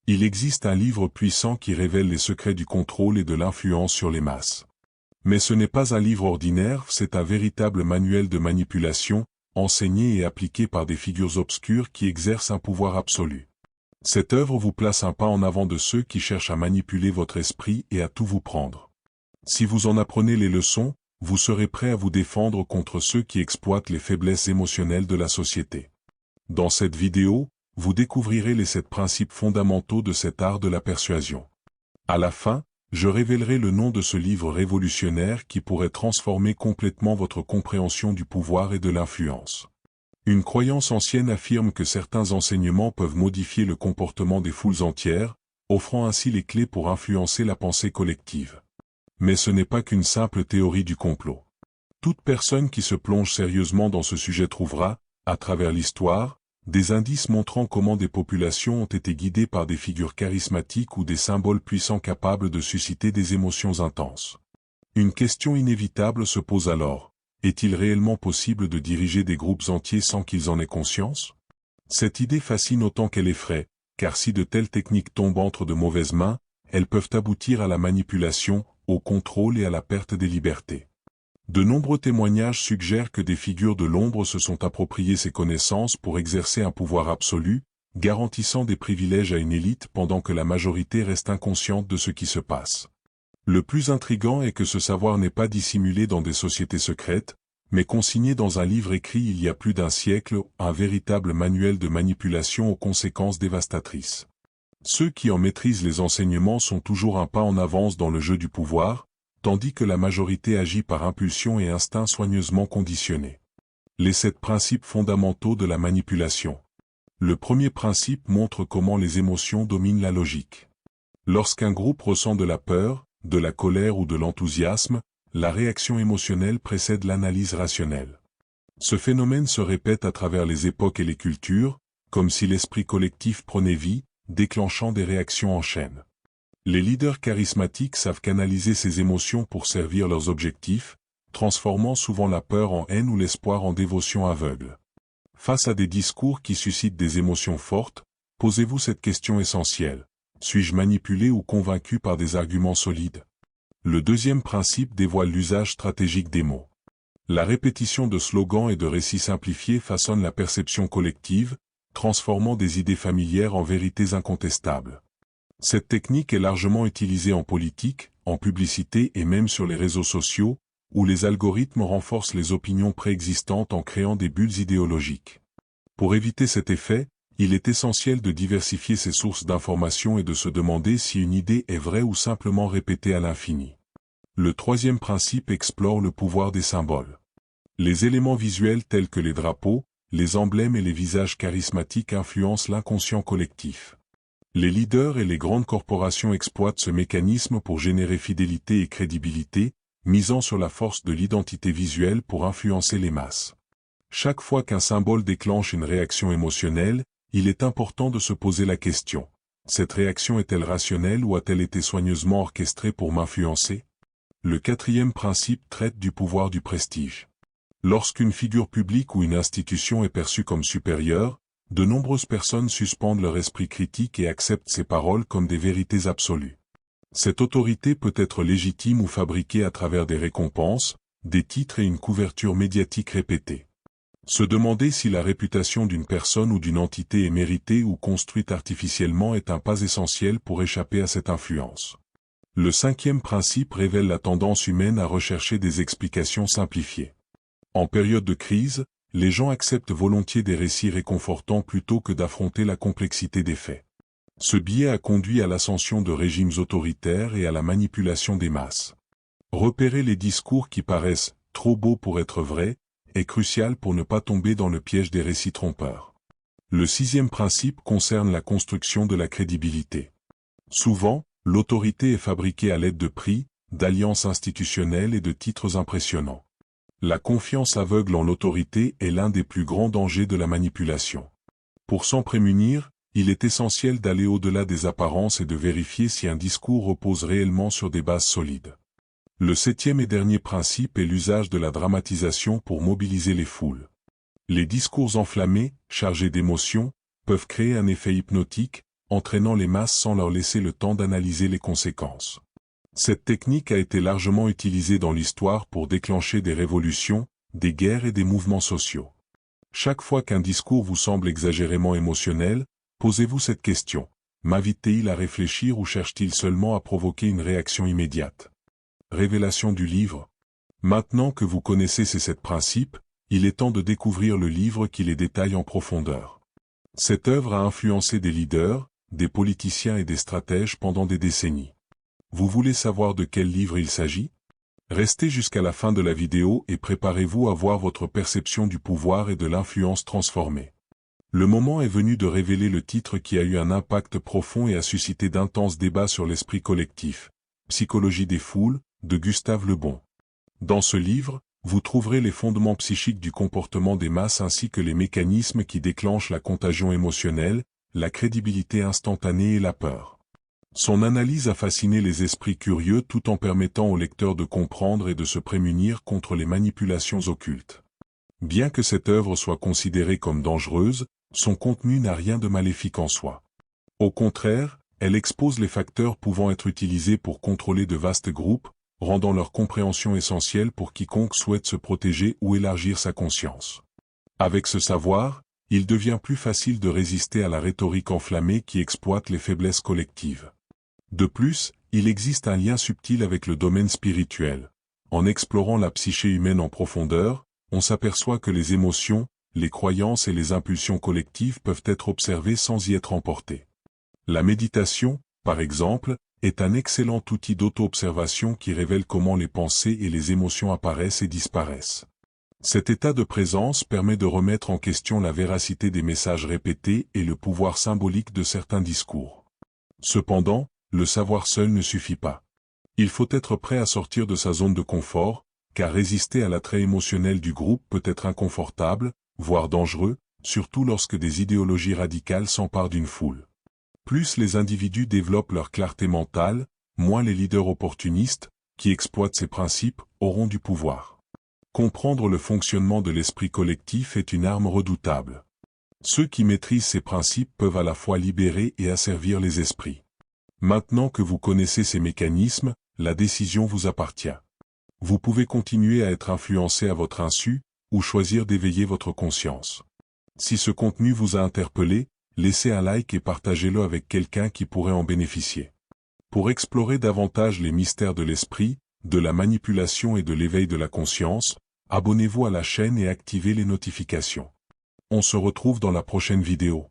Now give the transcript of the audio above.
Il existe un livre puissant qui révèle les secrets du contrôle et de l'influence sur les masses. Mais ce n'est pas un livre ordinaire, c'est un véritable manuel de manipulation, enseigné et appliqué par des figures obscures qui exercent un pouvoir absolu. Cette œuvre vous place un pas en avant de ceux qui cherchent à manipuler votre esprit et à tout vous prendre. Si vous en apprenez les leçons, vous serez prêt à vous défendre contre ceux qui exploitent les faiblesses émotionnelles de la société. Dans cette vidéo, vous découvrirez les 7 principes fondamentaux de cet art de la persuasion. À la fin, je révélerai le nom de ce livre révolutionnaire qui pourrait transformer complètement votre compréhension du pouvoir et de l'influence. Une croyance ancienne affirme que certains enseignements peuvent modifier le comportement des foules entières, offrant ainsi les clés pour influencer la pensée collective. Mais ce n'est pas qu'une simple théorie du complot. Toute personne qui se plonge sérieusement dans ce sujet trouvera, à travers l'histoire, des indices montrant comment des populations ont été guidées par des figures charismatiques ou des symboles puissants capables de susciter des émotions intenses. Une question inévitable se pose alors. Est-il réellement possible de diriger des groupes entiers sans qu'ils en aient conscience? Cette idée fascine autant qu'elle effraie, car si de telles techniques tombent entre de mauvaises mains, elles peuvent aboutir à la manipulation, au contrôle et à la perte des libertés. De nombreux témoignages suggèrent que des figures de l'ombre se sont appropriées ces connaissances pour exercer un pouvoir absolu, garantissant des privilèges à une élite pendant que la majorité reste inconsciente de ce qui se passe. Le plus intrigant est que ce savoir n'est pas dissimulé dans des sociétés secrètes, mais consigné dans un livre écrit il y a plus d'un siècle, un véritable manuel de manipulation aux conséquences dévastatrices. Ceux qui en maîtrisent les enseignements sont toujours un pas en avance dans le jeu du pouvoir, tandis que la majorité agit par impulsion et instinct soigneusement conditionnés. Les 7 principes fondamentaux de la manipulation. Le premier principe montre comment les émotions dominent la logique. Lorsqu'un groupe ressent de la peur, de la colère ou de l'enthousiasme, la réaction émotionnelle précède l'analyse rationnelle. Ce phénomène se répète à travers les époques et les cultures, comme si l'esprit collectif prenait vie, déclenchant des réactions en chaîne. Les leaders charismatiques savent canaliser ces émotions pour servir leurs objectifs, transformant souvent la peur en haine ou l'espoir en dévotion aveugle. Face à des discours qui suscitent des émotions fortes, posez-vous cette question essentielle. Suis-je manipulé ou convaincu par des arguments solides? Le deuxième principe dévoile l'usage stratégique des mots. La répétition de slogans et de récits simplifiés façonne la perception collective, transformant des idées familières en vérités incontestables. Cette technique est largement utilisée en politique, en publicité et même sur les réseaux sociaux, où les algorithmes renforcent les opinions préexistantes en créant des bulles idéologiques. Pour éviter cet effet, il est essentiel de diversifier ses sources d'informations et de se demander si une idée est vraie ou simplement répétée à l'infini. Le troisième principe explore le pouvoir des symboles. Les éléments visuels tels que les drapeaux, les emblèmes et les visages charismatiques influencent l'inconscient collectif. Les leaders et les grandes corporations exploitent ce mécanisme pour générer fidélité et crédibilité, misant sur la force de l'identité visuelle pour influencer les masses. Chaque fois qu'un symbole déclenche une réaction émotionnelle, il est important de se poser la question. Cette réaction est-elle rationnelle ou a-t-elle été soigneusement orchestrée pour m'influencer? Le quatrième principe traite du pouvoir du prestige. Lorsqu'une figure publique ou une institution est perçue comme supérieure, de nombreuses personnes suspendent leur esprit critique et acceptent ses paroles comme des vérités absolues. Cette autorité peut être légitime ou fabriquée à travers des récompenses, des titres et une couverture médiatique répétée. Se demander si la réputation d'une personne ou d'une entité est méritée ou construite artificiellement est un pas essentiel pour échapper à cette influence. Le cinquième principe révèle la tendance humaine à rechercher des explications simplifiées. En période de crise, les gens acceptent volontiers des récits réconfortants plutôt que d'affronter la complexité des faits. Ce biais a conduit à l'ascension de régimes autoritaires et à la manipulation des masses. Repérer les discours qui paraissent trop beaux pour être vrais est crucial pour ne pas tomber dans le piège des récits trompeurs. Le sixième principe concerne la construction de la crédibilité. Souvent, l'autorité est fabriquée à l'aide de prix, d'alliances institutionnelles et de titres impressionnants. La confiance aveugle en l'autorité est l'un des plus grands dangers de la manipulation. Pour s'en prémunir, il est essentiel d'aller au-delà des apparences et de vérifier si un discours repose réellement sur des bases solides. Le septième et dernier principe est l'usage de la dramatisation pour mobiliser les foules. Les discours enflammés, chargés d'émotions, peuvent créer un effet hypnotique, entraînant les masses sans leur laisser le temps d'analyser les conséquences. Cette technique a été largement utilisée dans l'histoire pour déclencher des révolutions, des guerres et des mouvements sociaux. Chaque fois qu'un discours vous semble exagérément émotionnel, posez-vous cette question. M'invite-t-il à réfléchir ou cherche-t-il seulement à provoquer une réaction immédiate? Révélation du livre. Maintenant que vous connaissez ces 7 principes, il est temps de découvrir le livre qui les détaille en profondeur. Cette œuvre a influencé des leaders, des politiciens et des stratèges pendant des décennies. Vous voulez savoir de quel livre il s'agit? Restez jusqu'à la fin de la vidéo et préparez-vous à voir votre perception du pouvoir et de l'influence transformée. Le moment est venu de révéler le titre qui a eu un impact profond et a suscité d'intenses débats sur l'esprit collectif. Psychologie des foules, de Gustave Le Bon. Dans ce livre, vous trouverez les fondements psychiques du comportement des masses ainsi que les mécanismes qui déclenchent la contagion émotionnelle, la crédibilité instantanée et la peur. Son analyse a fasciné les esprits curieux tout en permettant au lecteur de comprendre et de se prémunir contre les manipulations occultes. Bien que cette œuvre soit considérée comme dangereuse, son contenu n'a rien de maléfique en soi. Au contraire, elle expose les facteurs pouvant être utilisés pour contrôler de vastes groupes, rendant leur compréhension essentielle pour quiconque souhaite se protéger ou élargir sa conscience. Avec ce savoir, il devient plus facile de résister à la rhétorique enflammée qui exploite les faiblesses collectives. De plus, il existe un lien subtil avec le domaine spirituel. En explorant la psyché humaine en profondeur, on s'aperçoit que les émotions, les croyances et les impulsions collectives peuvent être observées sans y être emportées. La méditation, par exemple, est un excellent outil d'auto-observation qui révèle comment les pensées et les émotions apparaissent et disparaissent. Cet état de présence permet de remettre en question la véracité des messages répétés et le pouvoir symbolique de certains discours. Cependant, le savoir seul ne suffit pas. Il faut être prêt à sortir de sa zone de confort, car résister à l'attrait émotionnel du groupe peut être inconfortable, voire dangereux, surtout lorsque des idéologies radicales s'emparent d'une foule. Plus les individus développent leur clarté mentale, moins les leaders opportunistes, qui exploitent ces principes, auront du pouvoir. Comprendre le fonctionnement de l'esprit collectif est une arme redoutable. Ceux qui maîtrisent ces principes peuvent à la fois libérer et asservir les esprits. Maintenant que vous connaissez ces mécanismes, la décision vous appartient. Vous pouvez continuer à être influencé à votre insu, ou choisir d'éveiller votre conscience. Si ce contenu vous a interpellé, laissez un like et partagez-le avec quelqu'un qui pourrait en bénéficier. Pour explorer davantage les mystères de l'esprit, de la manipulation et de l'éveil de la conscience, abonnez-vous à la chaîne et activez les notifications. On se retrouve dans la prochaine vidéo.